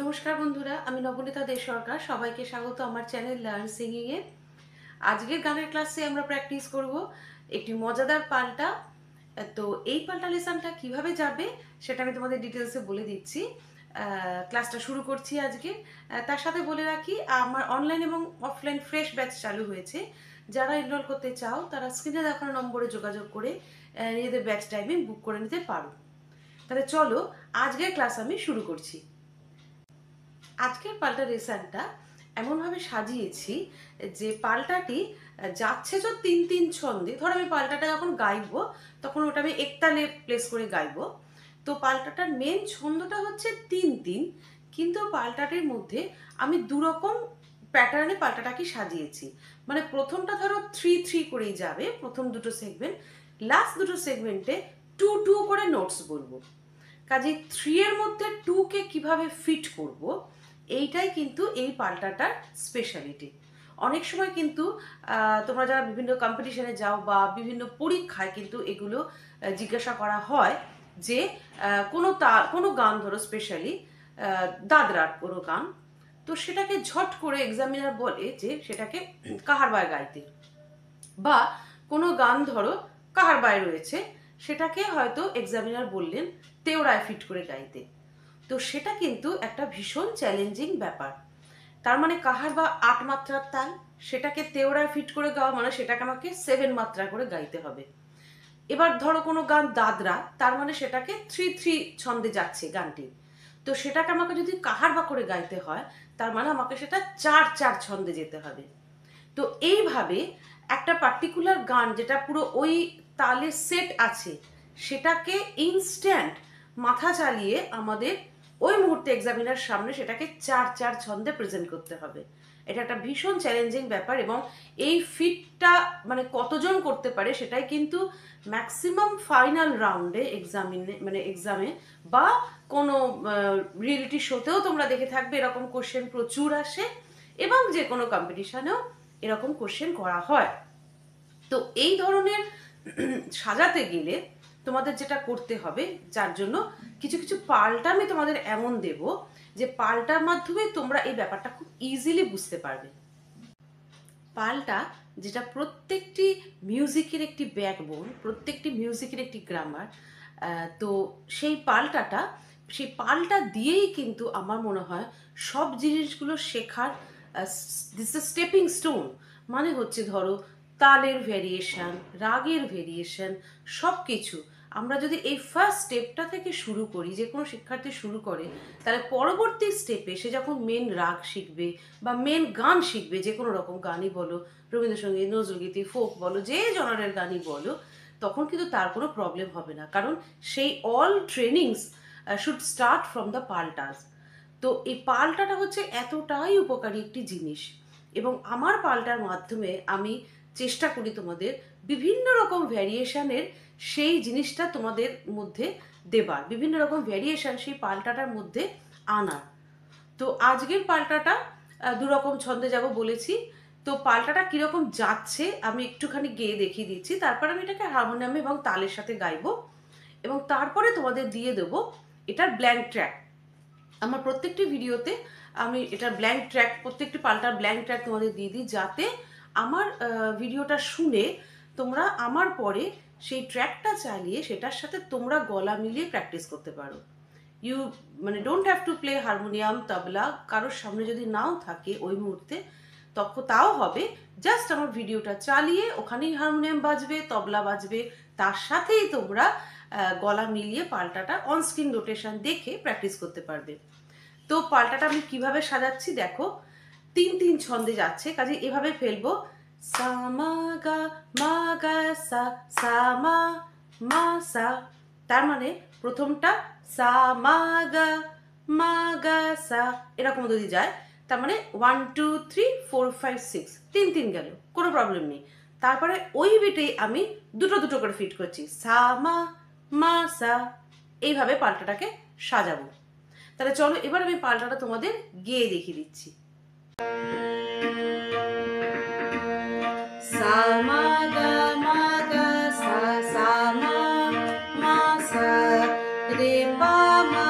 নমস্কার বন্ধুরা, আমি নবনীতা দে সরকার। সবাইকে স্বাগত আমার চ্যানেল লার্ন সিঙ্গিং এ। আজকের গানের ক্লাসে আমরা প্র্যাকটিস করব একটি মজাদার পাল্টা। তো এই পাল্টা লেসনটা কিভাবে যাবে সেটা আমি তোমাদের ডিটেলসে বলে দিচ্ছি। ক্লাসটা শুরু করছি আজকে। তার সাথে বলে রাখি, আমার অনলাইন এবং অফলাইন ফ্রেশ ব্যাচ চালু হয়েছে। যারা এনরোল করতে চাও তারা স্ক্রিনে দেখানো নম্বরে যোগাযোগ করে নিজেদের ব্যাচ টাইমিং বুক করে নিতে পারো। তাহলে চলো, আজকের ক্লাস আমি শুরু করছি। আজকের পাল্টা রেসানটা এমনভাবে সাজিয়েছি যে পাল্টাটি যাচ্ছে তো তিন তিন ছন্দে। ধরো আমি পাল্টাটা যখন গাইবো তখন ওটা আমি একতালে প্লেস করে গাইবো। তো পাল্টাটার মেন ছন্দটা হচ্ছে তিন তিন, কিন্তু পাল্টাটির মধ্যে আমি দুরকম প্যাটার্নে পাল্টাটাকে সাজিয়েছি। মানে প্রথমটা ধরো থ্রি থ্রি করেই যাবে, প্রথম দুটো সেগমেন্ট। লাস্ট দুটো সেগমেন্টে টু টু করে নোটস বলবো। কাজে থ্রি এর মধ্যে টু কে কিভাবে ফিট করব, এইটাই কিন্তু এই পাল্টাটার স্পেশালিটি। অনেক সময় কিন্তু তোমরা যারা বিভিন্ন কম্পিটিশনে যাও বা বিভিন্ন পরীক্ষায় কিন্তু এগুলো জিজ্ঞাসা করা হয় যে কোনো গান ধরো, স্পেশালি দাদরার কোনো গান, তো সেটাকে ঝট করে এক্সামিনার বলে যে সেটাকে কাহারবায় গাইতে। বা কোনো গান ধরো কাহারবায় রয়েছে, সেটাকে হয়তো এক্সামিনার বললেন তেওড়ায় ফিট করে গাইতে। তো সেটা কিন্তু একটা ভীষণ চ্যালেঞ্জিং ব্যাপার। তার মানে কাহার বা ৮ মাত্রার তাল, সেটাকে তেওড়ায় ফিট করে গাওয়া মানে সেটাকে আমাকে 7 মাত্রা করে গাইতে হবে। এবার ধরো কোনো গান দাদরা, তার মানে সেটাকে থ্রি থ্রি ছন্দে যাচ্ছে গানটি, তো সেটাকে আমাকে যদি কাহার বা করে গাইতে হয় তার মানে আমাকে সেটা চার চার ছন্দে যেতে হবে। তো এইভাবে একটা পার্টিকুলার গান যেটা পুরো ওই তালে সেট আছে, সেটাকে ইনস্ট্যান্ট মাথা চালিয়ে আমাদের ওই মুহূর্তে এক্সামিনার সামনে সেটাকে চার চার ছন্দে প্রেজেন্ট করতে হবে। এটা একটা ভীষণ চ্যালেঞ্জিং ব্যাপার, এবং এই ফিটটা মানে কতজন করতে পারে সেটাই কিন্তু ম্যাক্সিমাম ফাইনাল রাউন্ডে এক্সামে বা কোনো রিয়েলিটি শোতেও তোমরা দেখে থাকবে এরকম কোশ্চেন প্রচুর আসে, এবং যে কোনো কম্পিটিশনেও এরকম কোশ্চেন করা হয়। তো এই ধরনের সাজাতে গেলে তোমাদের যেটা করতে হবে, যার জন্য কিছু কিছু পাল্টা আমি তোমাদের এমন দেব যে পাল্টার মাধ্যমে তোমরা এই ব্যাপারটা খুব ইজিলি বুঝতে পারবে। পাল্টা যেটা প্রত্যেকটি মিউজিকের একটি ব্যাকবোন, প্রত্যেকটি মিউজিকের একটি গ্রামার। তো সেই পাল্টা দিয়েই কিন্তু আমার মনে হয় সব জিনিসগুলো শেখার দিস স্টেপিং স্টোন। মানে হচ্ছে ধরো তালের ভেরিয়েশন, রাগের ভেরিয়েশন, সব কিছু আমরা যদি এই ফার্স্ট স্টেপটা থেকে শুরু করি, যে কোনো শিক্ষার্থী শুরু করে, তাহলে পরবর্তী স্টেপে সে যখন মেন রাগ শিখবে বা মেন গান শিখবে, যে কোনো রকম গানই বলো, রবীন্দ্রসঙ্গীত, নজরুলগীতি, ফোক বলো, যে জনারের গানই বলো, তখন কিন্তু তার কোনো প্রবলেম হবে না, কারণ সেই all trainings should start from the paltas. তো এই পাল্টাটা হচ্ছে এতটাই উপকারী একটি জিনিস, এবং আমার পাল্টার মাধ্যমে আমি চেষ্টা করি তোমাদের বিভিন্ন রকম ভ্যারিয়েশনের সেই জিনিসটা তোমাদের মধ্যে দেবার, বিভিন্ন রকম ভ্যারিয়েশন সেই পাল্টাটার মধ্যে আনার। তো আজকের পাল্টাটা দুরকম ছন্দে যাব বলেছি। তো পাল্টাটা কিরকম যাচ্ছে আমি একটুখানি গেয়ে দেখিয়ে দিচ্ছি, তারপর আমি এটাকে হারমোনিয়াম এবং তালের সাথে গাইবো, এবং তারপরে তোমাদের দিয়ে দেবো এটার ব্ল্যাঙ্ক ট্র্যাক। আমার প্রত্যেকটি ভিডিওতে আমি এটার ব্ল্যাঙ্ক ট্র্যাক, প্রত্যেকটি পাল্টার ব্ল্যাঙ্ক ট্র্যাক তোমাদের দিয়ে দিই, যাতে আমার ভিডিওটা শুনে তোমরা আমার পরে সেই ট্র্যাকটা চালিয়ে সেটার সাথে তোমরা গলা মিলিয়ে প্র্যাকটিস করতে পারো। ইউ মানে don't have to play harmonium, tabla কারোর সামনে যদি নাও থাকে ওই মুহূর্তে, তখন তাও হবে। জাস্ট আমার ভিডিওটা চালিয়ে ওখানেই হারমোনিয়াম বাজবে, তবলা বাজবে, তার সাথেই তোমরা গলা মিলিয়ে পাল্টাটা অন স্ক্রিন রোটেশন দেখে প্র্যাকটিস করতে পারবে। তো পাল্টাটা আমি কিভাবে সাজাচ্ছি দেখো, তিন তিন ছন্দে যাচ্ছে, কাজে এভাবে ফেলবো। সা মা গা মা গা সা, সা মা মা সা। তার মানে প্রথমটা সা মা গা সা, এরকম যদি যায়, তার মানে 1 2 3 4 5 6, তিন তিন গেল, কোনো প্রবলেম নেই। তারপরে ওই বিটেই আমি দুটো দুটো করে ফিট করছি, সা মা সা। এইভাবে পাল্টাটাকে সাজাবো। তাহলে চলো এবার আমি পাল্টাটা তোমাদের গেয়ে দেখিয়ে দিচ্ছি। সা মা গা সা, সা মা সা, রে পা মা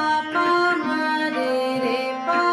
রে, রে পা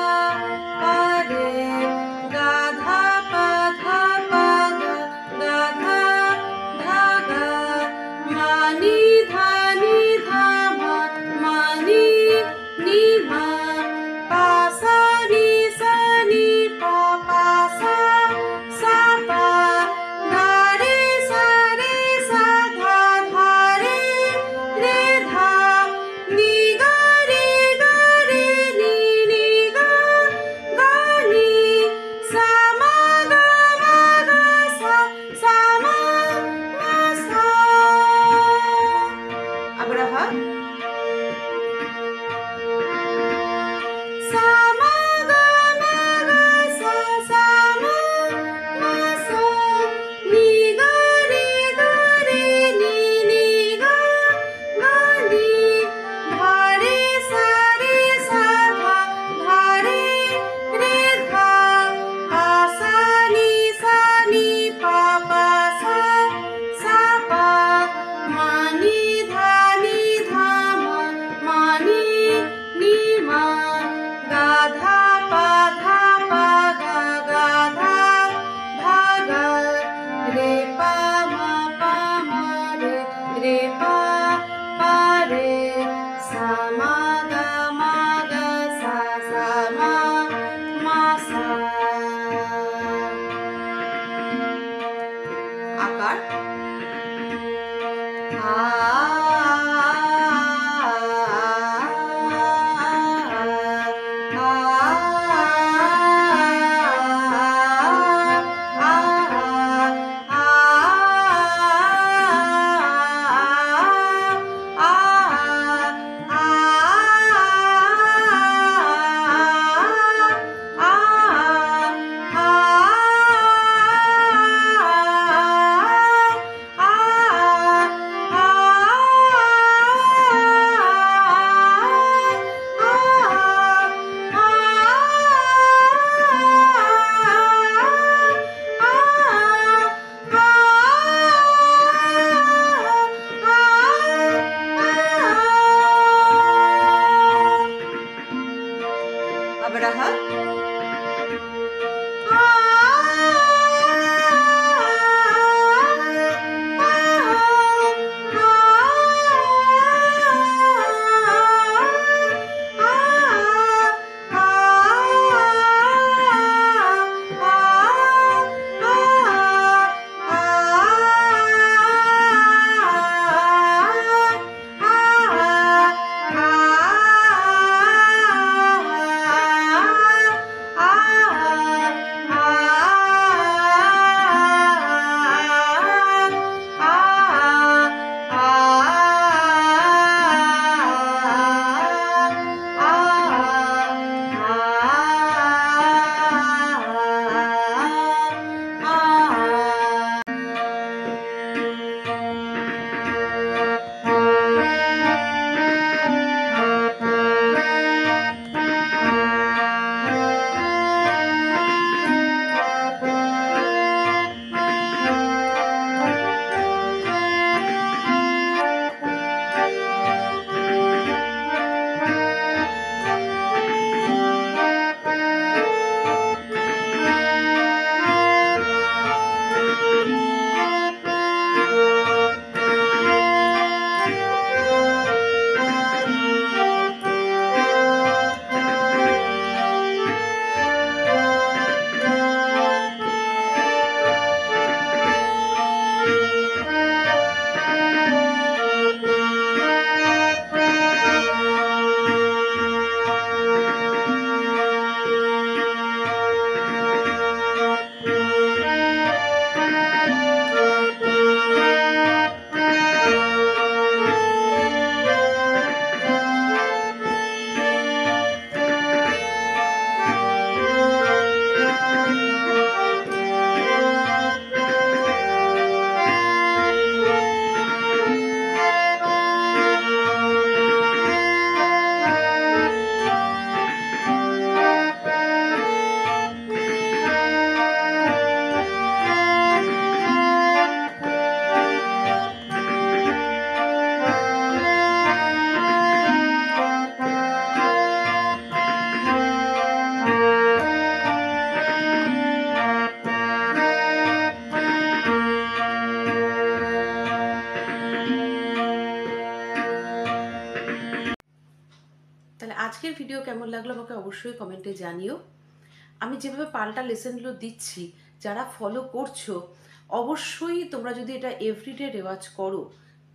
अबराहा তাহলে আজকের ভিডিও কেমন লাগলো আমাকে অবশ্যই কমেন্টে জানিও। আমি যেভাবে পাল্টা লেসনগুলো দিচ্ছি যারা ফলো করছো, অবশ্যই তোমরা যদি এটা এভরিডে রেওয়াজ করো,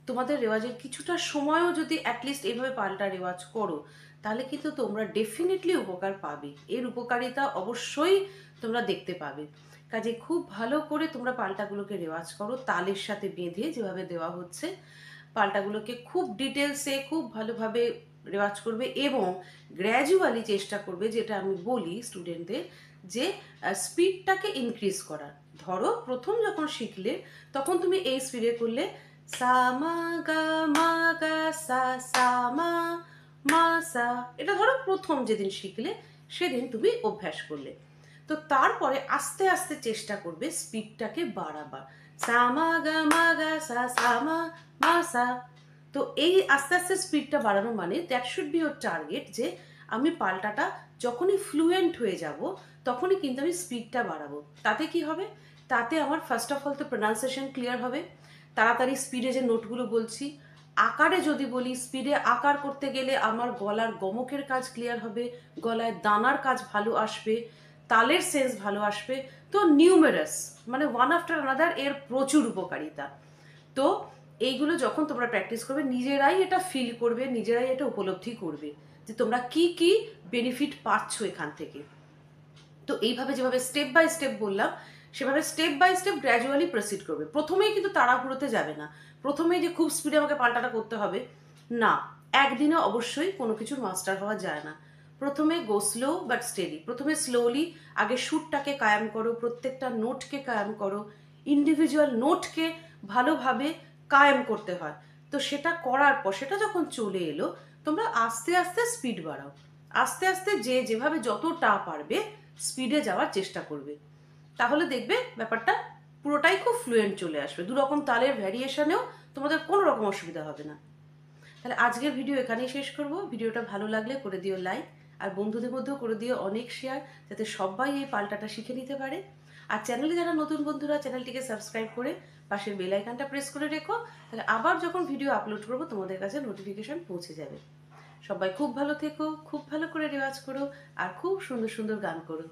তোমাদের রেওয়াজের কিছুটা সময়ও যদি অ্যাটলিস্ট এইভাবে পাল্টা রেওয়াজ করো, তাহলে কিন্তু তোমরা ডেফিনেটলি উপকার পাবে। এর উপকারিতা অবশ্যই তোমরা দেখতে পাবে। কাজে খুব ভালো করে তোমরা পাল্টাগুলোকে রেওয়াজ করো, তালের সাথে বেঁধে যেভাবে দেওয়া হচ্ছে পাল্টাগুলোকে খুব ডিটেলসে খুব ভালোভাবে রেওয়াজ করবে এবং গ্র্যাজুয়ালি চেষ্টা করবে, যেটা আমি বলি স্টুডেন্টদের, যে স্পিডটাকে ইনক্রিজ করার। ধরো প্রথম যখন শিখলে তখন তুমি এই স্পিডে করলে সা মা গা মা গা সা সা মা মা সা, এটা ধরো প্রথম যেদিন শিখলে সেদিন তুমি অভ্যাস করলে। তো তারপরে আস্তে আস্তে চেষ্টা করবে স্পিডটাকে বাড়াবার, সা মা গা সা সা মা মা সা। তো এই আস্তে আস্তে স্পিডটা বাড়ানো মানে that should be your target, যে আমি পাল্টাটা যখনই ফ্লুয়েন্ট হয়ে যাব তখনই কিন্তু আমি স্পিডটা বাড়াবো। তাতে কি হবে? তাতে আমার ফার্স্ট অফ অল তো প্রোনাউন্সিয়েশন ক্লিয়ার হবে, তাড়াতাড়ি স্পিডে যে নোটগুলো বলছি, আকারে যদি বলি স্পিডে আকার করতে গেলে আমার গলার গমকের কাজ ক্লিয়ার হবে, গলায় দানার কাজ ভালো আসবে, তালের সেন্স ভালো আসবে। তো নিউমেরাস মানে ওয়ান আফটার আনাদার এর প্রচুর উপকারিতা। তো এইগুলো যখন তোমরা প্র্যাকটিস করবে নিজেরাই এটা ফিল করবে, নিজেরাই এটা উপলব্ধি করবে যে তোমরা কি কি বেনিফিট পাচ্ছ এখান থেকে। তো এইভাবে যেভাবে স্টেপ বাই স্টেপ বললাম সেভাবে step by step gradually proceed করবে। প্রথমেই কিন্তু তাড়াহুড়োতে যাবে না, প্রথমেই যে খুব স্পিডে আমাকে পাল্টাটা করতে হবে না, একদিনে অবশ্যই কোনো কিছুর মাস্টার হওয়া যায় না। প্রথমে গো স্লো বাট স্টেডি, প্রথমে স্লোলি আগে সুরটাকে কায়েম করো, প্রত্যেকটা নোটকে কায়েম করো, ইন্ডিভিজুয়াল নোটকে ভালোভাবে কায়েম করতে হয়। তো সেটা করার পর সেটা যখন চলে এলো তোমরা আস্তে আস্তে স্পিড বাড়াও, আস্তে আস্তে যে যেভাবে যতটা পারবে স্পিডে যাওয়ার চেষ্টা করবে, তাহলে দেখবে ব্যাপারটা পুরোটাই খুব ফ্লুয়েন্ট চলে আসবে। দু রকম তালের ভ্যারিয়েশনেও তোমাদের কোনো রকম অসুবিধা হবে না। তাহলে আজকের ভিডিও এখানেই শেষ করব। ভিডিওটা ভালো লাগলে করে দিও লাইক, আর বন্ধুদের মধ্যেও করে দিও অনেক শেয়ার, যাতে সবাই এই পাল্টাটা শিখে নিতে পারে। আর চ্যানেলে যারা নতুন বন্ধুরা, চ্যানেলটিকে সাবস্ক্রাইব করে পাশের বেল আইকনটা প্রেস করে রেখো, তাহলে আবার যখন ভিডিও আপলোড করবো তোমাদের কাছে নোটিফিকেশন পৌঁছে যাবে। সবাই খুব ভালো থেকো, খুব ভালো করে রেওয়াজ করো, আর খুব সুন্দর সুন্দর গান করো।